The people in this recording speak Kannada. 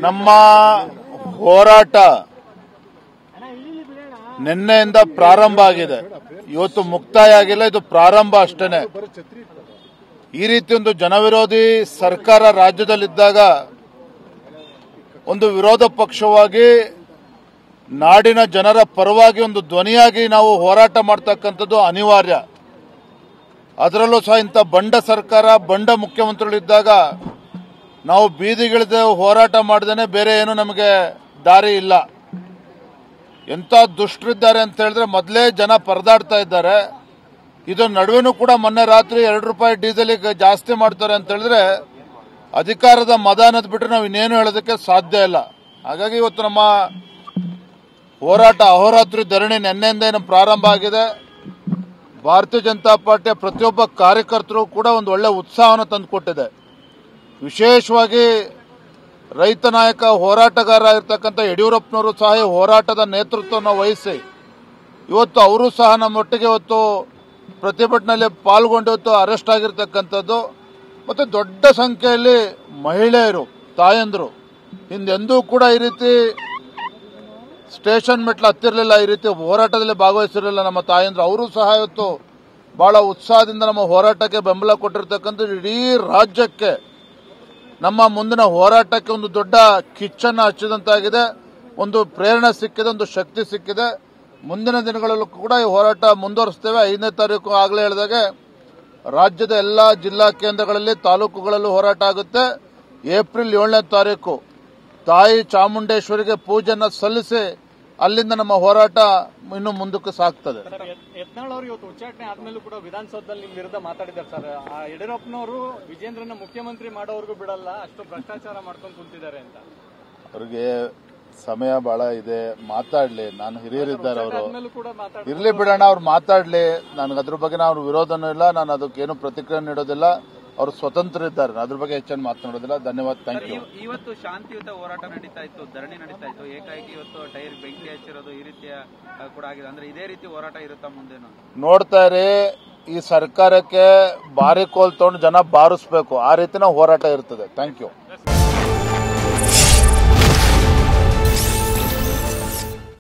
ನಮ್ಮ ಹೋರಾಟ ನಿನ್ನೆಯಿಂದ ಪ್ರಾರಂಭ ಆಗಿದೆ. ಇವತ್ತು ಮುಕ್ತಾಯ ಆಗಿಲ್ಲ, ಇದು ಪ್ರಾರಂಭ ಅಷ್ಟೇನೆ. ಈ ರೀತಿ ಒಂದು ಜನವಿರೋಧಿ ಸರ್ಕಾರ ರಾಜ್ಯದಲ್ಲಿದ್ದಾಗ ಒಂದು ವಿರೋಧ ಪಕ್ಷವಾಗಿ ನಾಡಿನ ಜನರ ಪರವಾಗಿ ಒಂದು ಧ್ವನಿಯಾಗಿ ನಾವು ಹೋರಾಟ ಮಾಡ್ತಕ್ಕಂಥದ್ದು ಅನಿವಾರ್ಯ. ಅದರಲ್ಲೂ ಸಹ ಇಂಥ ಬಂಡ ಸರ್ಕಾರ, ಬಂಡ ಮುಖ್ಯಮಂತ್ರಿಗಳಿದ್ದಾಗ ನಾವು ಬೀದಿಗಿಳಿದು ಹೋರಾಟ ಮಾಡದೇನೆ ಬೇರೆ ಏನು ನಮಗೆ ದಾರಿ ಇಲ್ಲ. ಎಂಥ ದುಷ್ಟರಿದ್ದಾರೆ ಅಂತ ಹೇಳಿದ್ರೆ ಮೊದಲೇ ಜನ ಪರದಾಡ್ತಾ ಇದ್ದಾರೆ. ಇದರ ನಡುವೆನೂ ಕೂಡ ಮೊನ್ನೆ ರಾತ್ರಿ 2 ರೂಪಾಯಿ ಡೀಸೆಲ್ಗೆ ಜಾಸ್ತಿ ಮಾಡ್ತಾರೆ ಅಂತ ಹೇಳಿದ್ರೆ ಅಧಿಕಾರದ ಮದ ಅನ್ನೋದು ಬಿಟ್ಟರೆ ನಾವು ಇನ್ನೇನು ಹೇಳೋದಕ್ಕೆ ಸಾಧ್ಯ ಇಲ್ಲ. ಹಾಗಾಗಿ ಇವತ್ತು ನಮ್ಮ ಹೋರಾಟ ಅಹೋರಾತ್ರಿ ಧರಣಿ ನಿನ್ನೆಯಿಂದ ಏನು ಪ್ರಾರಂಭ ಆಗಿದೆ. ಭಾರತೀಯ ಜನತಾ ಪಾರ್ಟಿಯ ಪ್ರತಿಯೊಬ್ಬ ಕಾರ್ಯಕರ್ತರು ಕೂಡ ಒಂದು ಒಳ್ಳೆ ಉತ್ಸಾಹವನ್ನು ತಂದುಕೊಟ್ಟಿದೆ. ವಿಶೇಷವಾಗಿ ರೈತ ನಾಯಕ ಹೋರಾಟಗಾರ ಇರ್ತಕ್ಕಂಥ ಯಡಿಯೂರಪ್ಪನವರು ಸಹ ಈ ಹೋರಾಟದ ನೇತೃತ್ವವನ್ನು ವಹಿಸಿ ಇವತ್ತು ಅವರು ಸಹ ನಮ್ಮೊಟ್ಟಿಗೆ ಇವತ್ತು ಪ್ರತಿಭಟನೆಯಲ್ಲಿ ಪಾಲ್ಗೊಂಡು ಇವತ್ತು ಅರೆಸ್ಟ್ ಆಗಿರ್ತಕ್ಕಂಥದ್ದು. ಮತ್ತು ದೊಡ್ಡ ಸಂಖ್ಯೆಯಲ್ಲಿ ಮಹಿಳೆಯರು, ತಾಯಂದರು ಹಿಂದೆಂದೂ ಕೂಡ ಈ ರೀತಿ ಸ್ಟೇಷನ್ ಮೆಟ್ಲು ಹತ್ತಿರಲಿಲ್ಲ, ಈ ರೀತಿ ಹೋರಾಟದಲ್ಲಿ ಭಾಗವಹಿಸಿರಲಿಲ್ಲ ನಮ್ಮ ತಾಯಂದ್ರು. ಅವರು ಸಹ ಇವತ್ತು ಬಹಳ ಉತ್ಸಾಹದಿಂದ ನಮ್ಮ ಹೋರಾಟಕ್ಕೆ ಬೆಂಬಲ ಕೊಟ್ಟಿರ್ತಕ್ಕಂಥದ್ದು. ಇಡೀ ರಾಜ್ಯಕ್ಕೆ ನಮ್ಮ ಮುಂದಿನ ಹೋರಾಟಕ್ಕೆ ಒಂದು ದೊಡ್ಡ ಕಿಚ್ಚನ್ನು ಹಚ್ಚಿದಂತಾಗಿದೆ, ಒಂದು ಪ್ರೇರಣೆ ಸಿಕ್ಕಿದೆ, ಒಂದು ಶಕ್ತಿ ಸಿಕ್ಕಿದೆ. ಮುಂದಿನ ದಿನಗಳಲ್ಲೂ ಕೂಡ ಈ ಹೋರಾಟ ಮುಂದುವರಿಸ್ತೇವೆ. 5ನೇ ತಾರೀಕು ಆಗಲೇ ಹೇಳಿದಾಗೆ ರಾಜ್ಯದ ಎಲ್ಲ ಜಿಲ್ಲಾ ಕೇಂದ್ರಗಳಲ್ಲಿ, ತಾಲೂಕುಗಳಲ್ಲೂ ಹೋರಾಟ ಆಗುತ್ತೆ. ಏಪ್ರಿಲ್ 7ನೇ ತಾರೀಕು ತಾಯಿ ಚಾಮುಂಡೇಶ್ವರಿಗೆ ಪೂಜೆಯನ್ನು ಸಲ್ಲಿಸಿ ಅಲ್ಲಿಂದ ನಮ್ಮ ಹೋರಾಟ ಇನ್ನು ಮುಂದಕ್ಕೆ ಸಾಗ್ತದೆ. ಯತ್ನಾಳ್ ಅವರು ಇವತ್ತು ಉಚ್ಚಾಟನೆ ಆದ್ಮೇಲೂ ಕೂಡ ವಿಧಾನಸೌಧದಲ್ಲಿ ನಿಮ್ ವಿರುದ್ಧ ಮಾತಾಡಿದ್ದಾರೆ ಸರ್. ಯಡಿಯೂರಪ್ಪನವರು ವಿಜೇಂದ್ರನ ಮುಖ್ಯಮಂತ್ರಿ ಮಾಡೋವರೆಗೂ ಬಿಡಲ್ಲ, ಅಷ್ಟು ಭ್ರಷ್ಟಾಚಾರ ಮಾಡ್ಕೊಂಡು ಕುಂತಿದ್ದಾರೆ ಅಂತ. ಅವ್ರಿಗೆ ಸಮಯ ಬಹಳ ಇದೆ, ಮಾತಾಡ್ಲಿ. ನಾನು ಹಿರಿಯರಿದ್ದಾರೆ, ಅವರು ಇರ್ಲಿ ಬಿಡೋಣ, ಅವ್ರು ಮಾತಾಡ್ಲಿ. ನನಗೆ ಅದ್ರ ಬಗ್ಗೆ ನಾವು ವಿರೋಧನೂ ಇಲ್ಲ, ನಾನು ಅದಕ್ಕೇನು ಪ್ರತಿಕ್ರಿಯೆ ನೀಡೋದಿಲ್ಲ. ಅವರು ಸ್ವತಂತ್ರ ಇದ್ದಾರೆ, ಅದ್ರ ಬಗ್ಗೆ ಹೆಚ್ಚನ್ನು ಮಾತನಾಡೋದಿಲ್ಲ. ಧನ್ಯವಾದ, ಥ್ಯಾಂಕ್ ಯು. ಇವತ್ತು ಶಾಂತಿಯುತ ಹೋರಾಟ ನಡೀತಾ ಇತ್ತು, ಧರಣಿ ನಡೀತಾ ಇತ್ತು, ಏಕಾಏಕಿ ಇವತ್ತು ಟೈರ್ ಬೆಂಕಿ ಹಚ್ಚಿರೋದು ಈ ರೀತಿಯ ಕೂಡ ಆಗಿದೆ. ಅಂದ್ರೆ ಇದೇ ರೀತಿ ಹೋರಾಟ ಇರುತ್ತಾ ಮುಂದೇನು? ನೋಡ್ತಾ ಇರಿ, ಈ ಸರ್ಕಾರಕ್ಕೆ ಬಾರಿ ಕೋಲ್ ತಗೊಂಡು ಜನ ಬಾರಿಸ್ಬೇಕು, ಆ ರೀತಿನ ಹೋರಾಟ ಇರ್ತದೆ. Thank you.